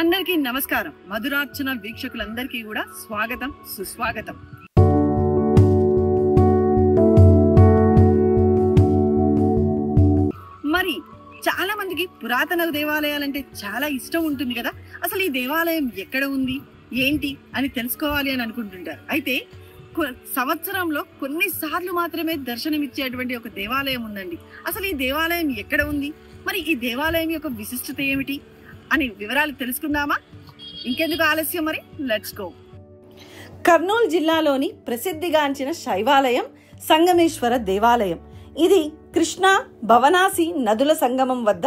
అందరికీ నమస్కారం. మధురార్చన వీక్షకులందరికీ కూడా స్వాగతం, సుస్వాగతం. మరి చాలా మందికి పురాతన దేవాలయాలంటే చాలా ఇష్టం ఉంటుంది కదా. అసలు ఈ దేవాలయం ఎక్కడ ఉంది, ఏంటి అని తెలుసుకోవాలి అని అనుకుంటుంటారు. అయితే సంవత్సరంలో కొన్నిసార్లు మాత్రమే దర్శనమిచ్చేటువంటి ఒక దేవాలయం ఉందండి. అసలు ఈ దేవాలయం ఎక్కడ ఉంది, మరి ఈ దేవాలయం యొక్క విశిష్టత ఏమిటి అని వివరాలు తెలుసుకుందామా? ఇంకెందుకు ఆలస్యం, మరి లెట్స్ గో. కర్నూలు జిల్లాలోని ప్రసిద్ధిగాంచిన శైవాలయం సంగమేశ్వర దేవాలయం. ఇది కృష్ణా భవనాసి నదుల సంగమం వద్ద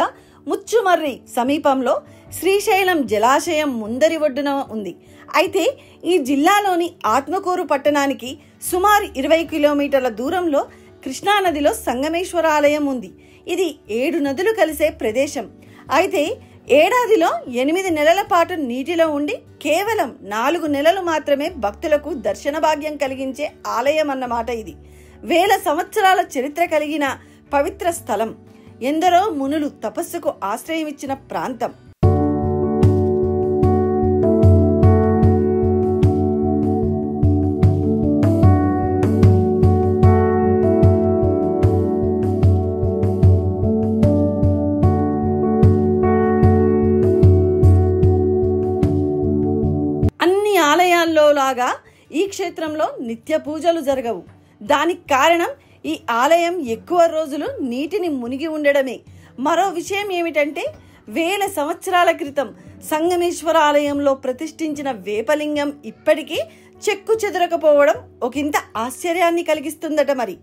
ముచ్చుమర్రి సమీపంలో శ్రీశైలం జలాశయం ముందరి ఒడ్డున ఉంది. అయితే ఈ జిల్లాలోని ఆత్మకూరు పట్టణానికి సుమారు 20 కిలోమీటర్ల దూరంలో కృష్ణానదిలో సంగమేశ్వర ఆలయం ఉంది. ఇది 7 నదులు కలిసే ప్రదేశం. అయితే ఏడాదిలో 8 నెలల పాటు నీటిలో ఉండి కేవలం 4 నెలలు మాత్రమే భక్తులకు దర్శన భాగ్యం కలిగించే ఆలయం అన్నమాట. ఇది వేల సంవత్సరాల చరిత్ర కలిగిన పవిత్ర స్థలం. ఎందరో మునులు తపస్సుకు ఆశ్రయమిచ్చిన ప్రాంతం. ఆలయాల్లో లాగా ఈ క్షేత్రంలో నిత్య పూజలు జరగవు. దానికి కారణం ఈ ఆలయం ఎక్కువ రోజులు నీటిని మునిగి ఉండడమే. మరో విషయం ఏమిటంటే, వేల సంవత్సరాల క్రితం సంగమేశ్వర ఆలయంలో ప్రతిష్ఠించిన వేపలింగం ఇప్పటికీ చెక్కు చెదరకపోవడం ఒకంత ఆశ్చర్యాన్ని కలిగిస్తుందట. మరి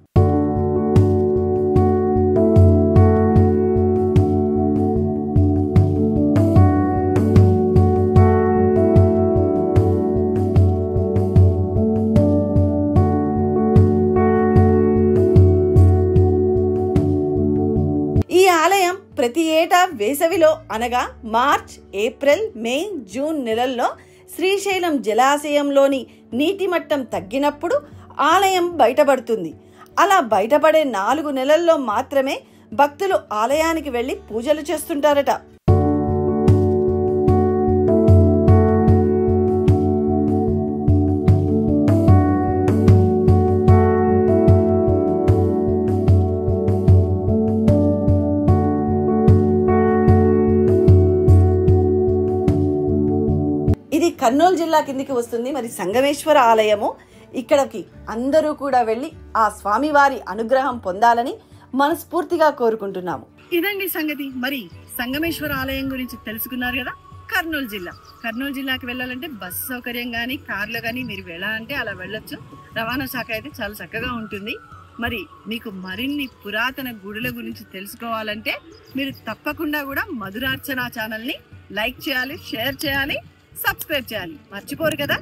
ఈ ఆలయం ప్రతి ఏటా వేసవిలో అనగా మార్చ్, ఏప్రిల్, మే, జూన్ నెలల్లో శ్రీశైలం జలాశయంలోని నీటి మట్టం తగ్గినప్పుడు ఆలయం బయటపడుతుంది. అలా బయటపడే 4 నెలల్లో మాత్రమే భక్తులు ఆలయానికి వెళ్లి పూజలు చేస్తుంటారట. ఇది కర్నూలు జిల్లా కిందికి వస్తుంది. మరి సంగమేశ్వర ఆలయము, ఇక్కడికి అందరూ కూడా వెళ్ళి ఆ స్వామివారి అనుగ్రహం పొందాలని మనస్ఫూర్తిగా కోరుకుంటున్నాము. ఇదండి సంగతి. మరి సంగమేశ్వర ఆలయం గురించి తెలుసుకున్నారు కదా. కర్నూలు జిల్లాకి వెళ్ళాలంటే బస్సు సౌకర్యం కానీ కార్లో కానీ మీరు వెళ్ళాలంటే అలా వెళ్ళొచ్చు. రవాణా శాఖ అయితే చాలా చక్కగా ఉంటుంది. మరి మీకు మరిన్ని పురాతన గుడుల గురించి తెలుసుకోవాలంటే మీరు తప్పకుండా కూడా మధురార్చన ఛానల్ని లైక్ చేయాలి, షేర్ చేయాలి, సబ్స్క్రైబ్ చేయాలి. మర్చిపోరు కదా.